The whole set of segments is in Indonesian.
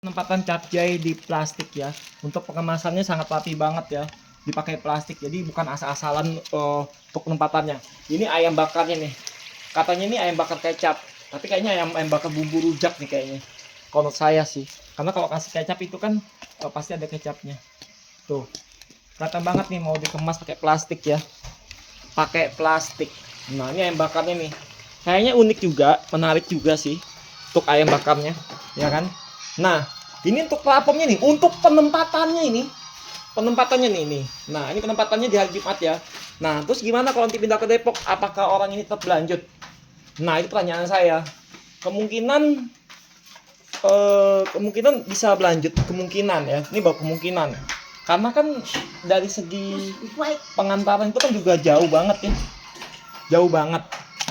Penempatan capcay di plastik ya. Untuk pengemasannya sangat rapi banget ya. Dipakai plastik. Jadi bukan asal-asalan untuk penempatannya. Ini ayam bakarnya nih. Katanya ini ayam bakar kecap. Tapi kayaknya ayam bakar bumbu rujak nih kayaknya. Kalau menurut saya sih. Karena kalau kasih kecap itu kan pasti ada kecapnya. Tuh. Kelihatan banget nih mau dikemas pakai plastik ya. Pakai plastik. Nah, ini ayam bakarnya nih. Kayaknya unik juga, menarik juga sih untuk ayam bakarnya, ya kan? Nah, ini untuk platformnya nih, untuk penempatannya ini. Penempatannya nih, ini. Nah, ini penempatannya di hari Jumat ya. Nah, terus gimana kalau nanti pindah ke Depok? Apakah orang ini tetap berlanjut? Nah, itu pertanyaan saya. Kemungkinan bisa berlanjut, kemungkinan ya. Ini baru kemungkinan. Karena kan dari segi pengantaran itu kan juga jauh banget ya. Jauh banget.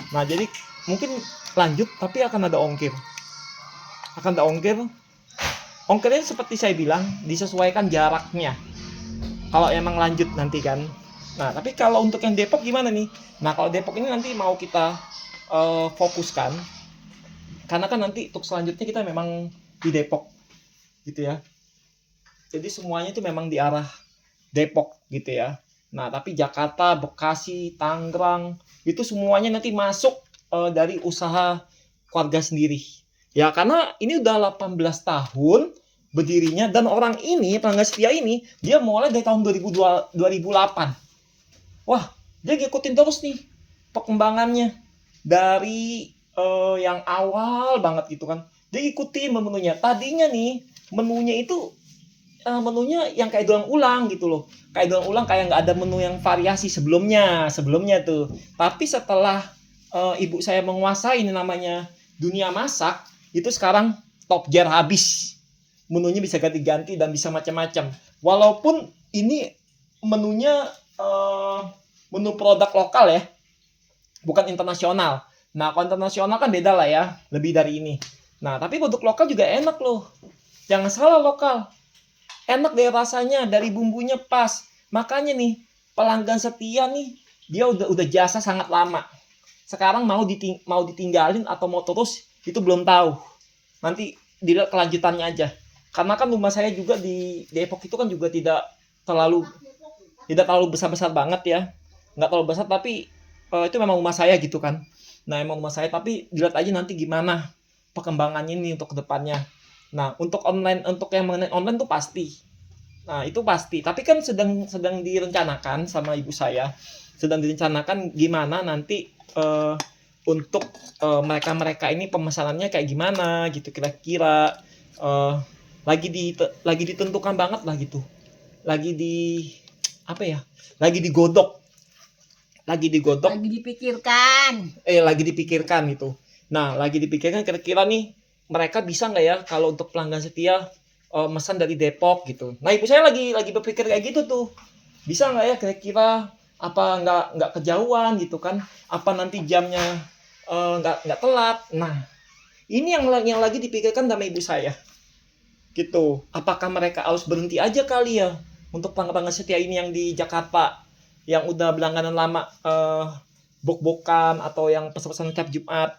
Nah, jadi mungkin lanjut tapi akan ada ongkir. Akan ada ongkir. Ongkirnya seperti saya bilang, disesuaikan jaraknya. Kalau emang lanjut nanti kan. Nah, tapi kalau untuk yang Depok gimana nih? Nah, kalau Depok ini nanti mau kita fokuskan. Karena kan nanti untuk selanjutnya kita memang di Depok. Gitu ya. Jadi semuanya itu memang di arah Depok gitu ya. Nah, tapi Jakarta, Bekasi, Tangerang, itu semuanya nanti masuk dari usaha keluarga sendiri. Ya, karena ini udah 18 tahun berdirinya dan orang ini, pelanggan setia ini, dia mulai dari tahun 2008. Wah, dia ngikutin terus nih perkembangannya dari yang awal banget gitu kan. Dia ikutin menunya. Tadinya nih menunya itu menunya yang kayak doang ulang gitu loh. Kayak doang ulang, kayak nggak ada menu yang variasi sebelumnya tuh. Tapi setelah ibu saya menguasai ini namanya dunia masak, itu sekarang top gear habis. Menunya bisa ganti-ganti dan bisa macam-macam. Walaupun ini menunya menu produk lokal ya, bukan internasional. Nah, kalau internasional kan beda lah ya, lebih dari ini. Nah, tapi produk lokal juga enak loh. Jangan salah, lokal. Enak deh rasanya, dari bumbunya pas. Makanya nih, pelanggan setia nih, dia udah jasa sangat lama. Sekarang mau ditinggalin atau mau terus, itu belum tahu. Nanti dilihat kelanjutannya aja. Karena kan rumah saya juga di Depok itu kan juga terlalu tidak terlalu besar-besar banget ya. Nggak terlalu besar, tapi itu memang rumah saya gitu kan. Nah, emang rumah saya, tapi dilihat aja nanti gimana perkembangannya ini untuk kedepannya. Nah, untuk yang mengenai online tuh pasti. Nah, itu pasti. Tapi kan sedang direncanakan sama ibu saya. Sedang direncanakan gimana nanti untuk mereka ini pemesanannya kayak gimana gitu kira-kira. Lagi ditentukan banget lah gitu. Lagi di apa ya? Lagi digodok. Lagi dipikirkan gitu. Nah, lagi dipikirkan kira-kira nih mereka bisa nggak ya kalau untuk pelanggan setia mesan dari Depok gitu. Nah, ibu saya lagi berpikir kayak gitu tuh. Bisa nggak ya kira-kira, apa nggak kejauhan gitu kan? Apa nanti jamnya nggak telat? Nah, ini yang lagi dipikirkan sama ibu saya. Gitu. Apakah mereka harus berhenti aja kali ya untuk pelanggan setia ini yang di Jakarta yang udah berlangganan lama bok-bokan atau yang pesan-pesan tiap Jumat.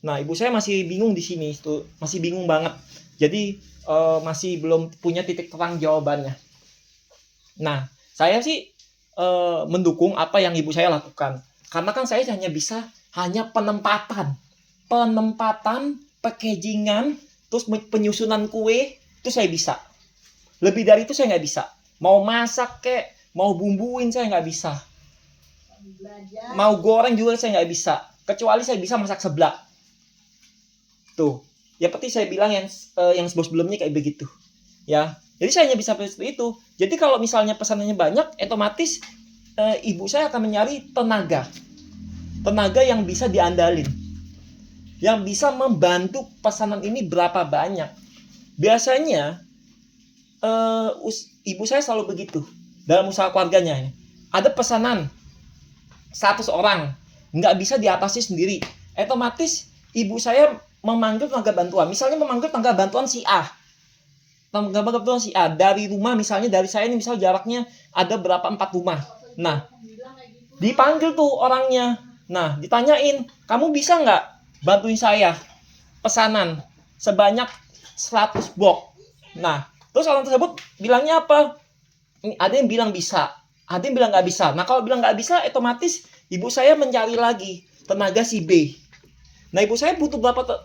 Nah, ibu saya masih bingung di sini tuh, masih bingung banget. Jadi masih belum punya titik terang jawabannya. Nah, saya sih mendukung apa yang ibu saya lakukan. Karena kan saya hanya penempatan, packagingan, terus penyusunan kue, itu saya bisa. Lebih dari itu saya nggak bisa. Mau masak kek, mau bumbuin saya nggak bisa. Mau goreng juga saya nggak bisa. Kecuali saya bisa masak seblak. Tuh, ya seperti saya bilang yang sebelumnya kayak begitu. Ya, jadi saya hanya bisa seperti itu. Jadi kalau misalnya pesanannya banyak, otomatis ibu saya akan mencari tenaga yang bisa diandalin, yang bisa membantu pesanan ini berapa banyak. Biasanya ibu saya selalu begitu dalam usaha keluarganya. Ada pesanan 100 orang, nggak bisa diatasi sendiri. Otomatis ibu saya memanggil tenaga bantuan. Misalnya memanggil tenaga bantuan si A. Dari rumah, misalnya dari saya ini misal jaraknya ada berapa 4 rumah. Nah, dipanggil tuh orangnya. Nah, ditanyain, kamu bisa nggak bantuin saya pesanan sebanyak 100 box. Nah, terus orang tersebut bilangnya apa? Ada yang bilang bisa, ada yang bilang nggak bisa. Nah, kalau bilang nggak bisa, otomatis ibu saya mencari lagi tenaga si B. Nah, ibu saya butuh berapa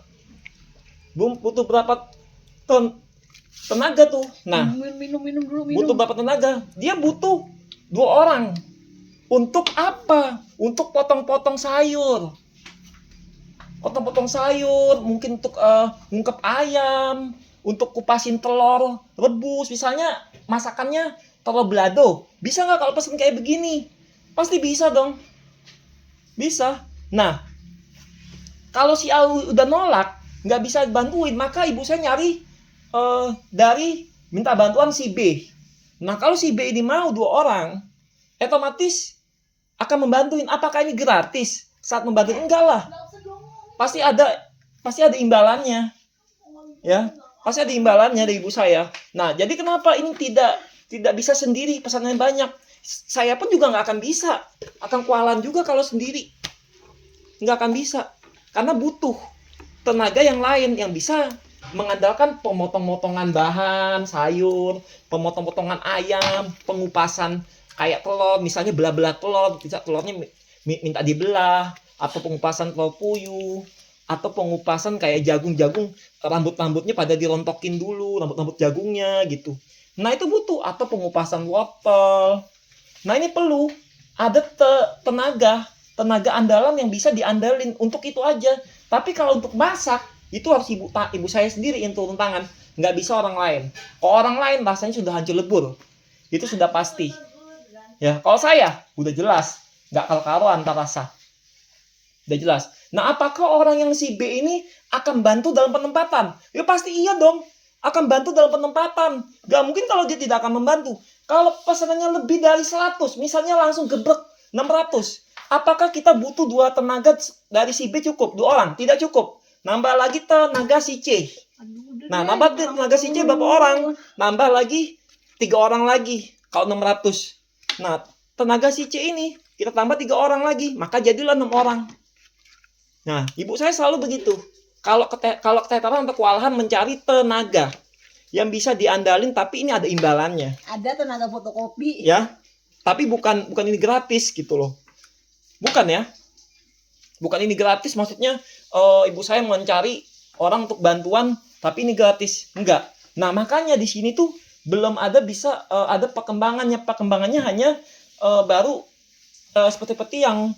tenaga tuh. Nah, minum dulu. butuh berapa tenaga? Dia butuh 2 orang. Untuk apa? Untuk potong-potong sayur. Potong-potong sayur, mungkin untuk ngungkep ayam, untuk kupasin telur rebus. Misalnya masakannya telur balado. Bisa nggak kalau pesen kayak begini? Pasti bisa dong. Bisa. Nah, kalau si A udah nolak, nggak bisa bantuin, maka ibu saya nyari dari minta bantuan si B. Nah, kalau si B ini mau 2 orang, otomatis akan membantuin. Apakah ini gratis? Saat membantuin enggak lah. Pasti ada imbalannya. Ya, pasti ada imbalannya dari ibu saya. Nah, jadi kenapa ini tidak bisa sendiri pesanan banyak? Saya pun juga nggak akan bisa. Akan kualan juga kalau sendiri. Nggak akan bisa. Karena butuh tenaga yang lain yang bisa mengandalkan pemotong-potongan bahan, sayur, pemotong-potongan ayam, pengupasan kayak telur, misalnya belah-belah telur, bisa telurnya minta dibelah, atau pengupasan telur puyuh, atau pengupasan kayak jagung-jagung, rambut-rambutnya pada dirontokin dulu, rambut-rambut jagungnya gitu. Nah, itu butuh, atau pengupasan wortel. Nah, ini perlu ada tenaga andalan yang bisa diandalin untuk itu aja. Tapi kalau untuk masak, itu harus ibu saya sendiri yang turun tangan, nggak bisa orang lain. Kalau orang lain rasanya sudah hancur lebur, itu sudah pasti. Ya, kalau saya udah jelas, nggak karuan antar rasa, udah jelas. Nah, apakah orang yang si B ini akan bantu dalam penempatan? Ya pasti iya dong, akan bantu dalam penempatan. Nggak mungkin kalau dia tidak akan membantu. Kalau pesanannya lebih dari 100, misalnya langsung gebrek 600, apakah kita butuh 2 tenaga dari si B cukup? 2 orang? Tidak cukup. Nambah lagi tenaga si C. Nah, nambah tenaga si C berapa orang? Nambah lagi 3 orang lagi. Kalau 600. Nah, tenaga si C ini kita tambah 3 orang lagi, maka jadilah 6 orang. Nah, ibu saya selalu begitu. Kalau keteteran atau kewalahan mencari tenaga yang bisa diandalin, tapi ini ada imbalannya. Ada tenaga fotokopi. Ya, tapi bukan ini gratis gitu loh. Bukan ya. Bukan ini gratis, maksudnya ibu saya mencari orang untuk bantuan, tapi ini gratis. Enggak. Nah, makanya di sini tuh belum ada bisa ada perkembangannya. Perkembangannya hanya baru seperti yang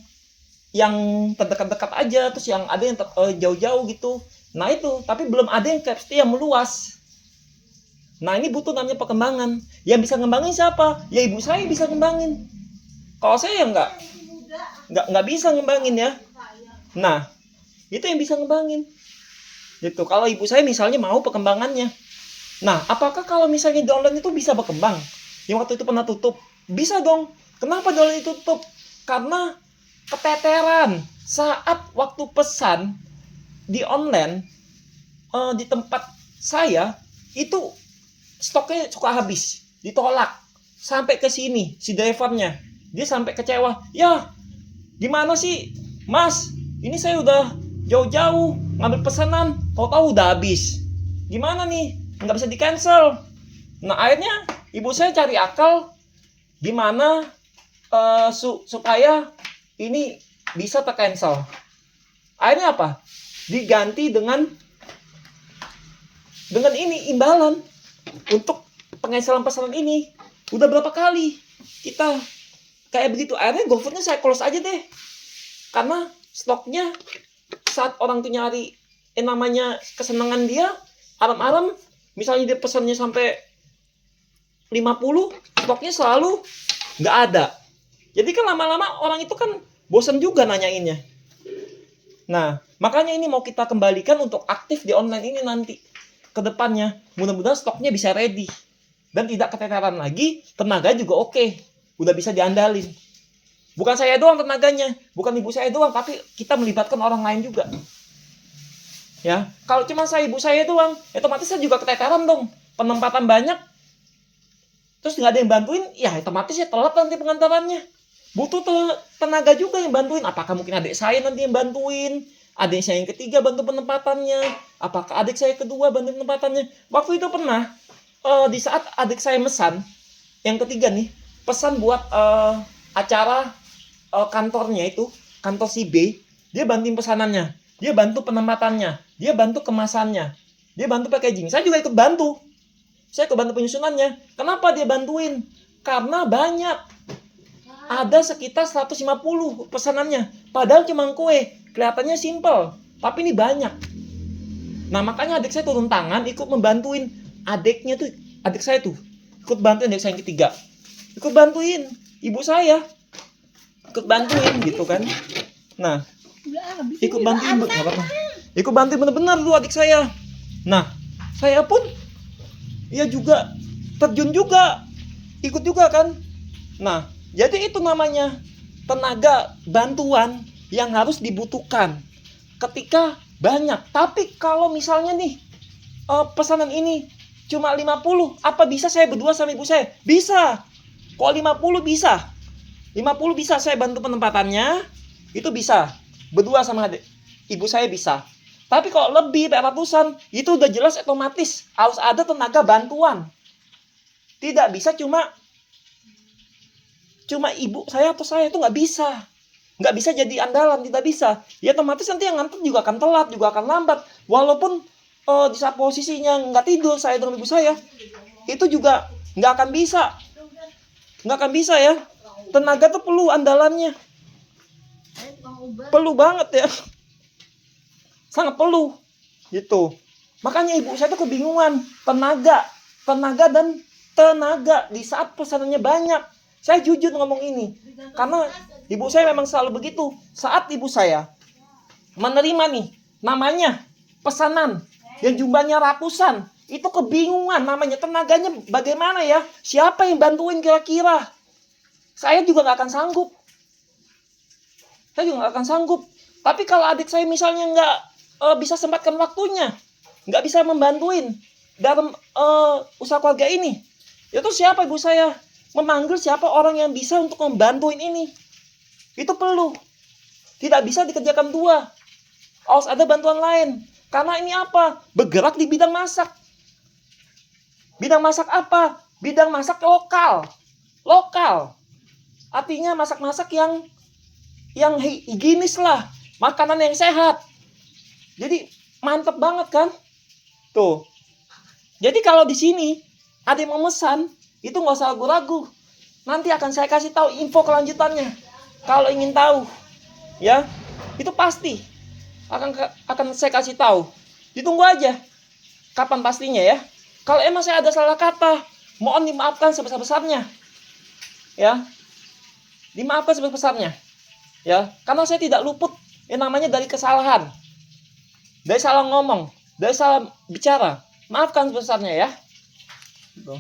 terdekat-dekat aja, terus yang ada yang jauh-jauh gitu. Nah, itu, tapi belum ada yang capacity yang meluas. Nah, ini butuh namanya perkembangan. Yang bisa ngembangin siapa? Ya ibu saya bisa ngembangin. Kalau saya ya nggak bisa ngembangin ya. Nah, itu yang bisa ngembangin. Gitu. Kalau ibu saya misalnya mau perkembangannya. Nah, apakah kalau misalnya di online itu bisa berkembang? Yang waktu itu pernah tutup. Bisa dong. Kenapa di online itu tutup? Karena keteteran. Saat waktu pesan di online, di tempat saya, itu stoknya suka habis. Ditolak. Sampai ke sini, si drivernya. Dia sampai kecewa. Ya, gimana sih, Mas? Ini saya udah jauh-jauh ngambil pesanan, tahu-tahu udah habis. Gimana nih? Nggak bisa di-cancel. Nah, akhirnya ibu saya cari akal gimana supaya ini bisa ter-cancel. Akhirnya apa? Diganti dengan ini imbalan untuk pencancelan pesanan ini. Udah berapa kali kita kayak begitu. Akhirnya GoFoodnya saya close aja deh. Karena stoknya saat orang tuh nyari namanya kesenangan dia, aram-aram, misalnya dia pesannya sampai 50, stoknya selalu nggak ada. Jadi kan lama-lama orang itu kan bosan juga nanyainnya. Nah, makanya ini mau kita kembalikan untuk aktif di online ini nanti ke depannya. Mudah-mudahan stoknya bisa ready dan tidak keteteran lagi, tenaga juga oke. Udah bisa diandalin. Bukan saya doang tenaganya, bukan ibu saya doang, tapi kita melibatkan orang lain juga. Ya, kalau cuma ibu saya doang, otomatis saya juga keteteran dong. Penempatan banyak, terus nggak ada yang bantuin, ya otomatis ya telat nanti pengantarannya. Butuh tenaga juga yang bantuin. Apakah mungkin adik saya nanti yang bantuin, Adik saya yang ketiga bantu penempatannya. Apakah adik saya kedua bantu penempatannya? Waktu itu pernah di saat adik saya mesan, yang ketiga nih, pesan buat acara kantornya itu, kantor si B, dia bantuin pesanannya, dia bantu penempatannya, dia bantu kemasannya, dia bantu packaging. Saya juga ikut bantu. Saya ikut bantu penyusunannya. Kenapa dia bantuin? Karena banyak. Ada sekitar 150 pesanannya. Padahal cuma kue. Kelihatannya simple. Tapi ini banyak. Nah makanya adik saya turun tangan ikut membantuin. Adiknya tuh, adik saya tuh ikut bantuin adik saya yang ketiga. Ikut bantuin ibu saya. Ikut bantuin gitu kan. Nah, ikut bantuin ikut bantuin bener-bener tuh adik saya. Nah, saya pun ya juga terjun juga. Ikut juga kan. Nah, jadi itu namanya tenaga bantuan yang harus dibutuhkan ketika banyak. Tapi kalau misalnya nih pesanan ini cuma 50, apa bisa saya berdua sama ibu saya? Bisa. Kok 50 bisa? 50 bisa saya bantu penempatannya, itu bisa. Berdua sama ibu saya bisa. Tapi kalau lebih ratusan, itu udah jelas otomatis harus ada tenaga bantuan. Tidak bisa cuma ibu saya atau saya, itu nggak bisa jadi andalan, tidak bisa. Ya otomatis nanti yang nganter juga akan telat, juga akan lambat. Walaupun di saat posisinya nggak tidur saya dengan ibu saya, itu juga nggak akan bisa ya. Tenaga tuh perlu andalannya, perlu banget ya, sangat perlu gitu. Makanya ibu saya tuh kebingungan tenaga dan tenaga di saat pesanannya banyak. Saya jujur ngomong ini, karena ibu saya memang selalu begitu. Saat ibu saya menerima nih, namanya pesanan yang jumlahnya ratusan, itu kebingungan namanya, tenaganya bagaimana ya? Siapa yang bantuin kira-kira? Saya juga nggak akan sanggup. Tapi kalau adik saya misalnya nggak bisa sempatkan waktunya, nggak bisa membantuin dalam usaha keluarga ini, itu siapa ibu saya? Memanggil siapa orang yang bisa untuk membantuin ini. Itu perlu. Tidak bisa dikerjakan dua. Harus ada bantuan lain. Karena ini apa? Bergerak di bidang masak. Bidang masak apa? Bidang masak lokal. Artinya masak-masak yang higienis lah. Makanan yang sehat. Jadi mantep banget kan? Tuh. Jadi kalau di sini ada yang memesan, itu nggak usah ragu-ragu. Nanti akan saya kasih tahu info kelanjutannya. Kalau ingin tahu, ya, itu pasti akan saya kasih tahu. Ditunggu aja. Kapan pastinya ya? Kalau emang saya ada salah kata, mohon dimaafkan sebesar-besarnya. Ya, dimaafkan sebesar-besarnya. Ya, karena saya tidak luput yang namanya dari kesalahan, dari salah ngomong, dari salah bicara. Maafkan sebesarnya ya. Gitu.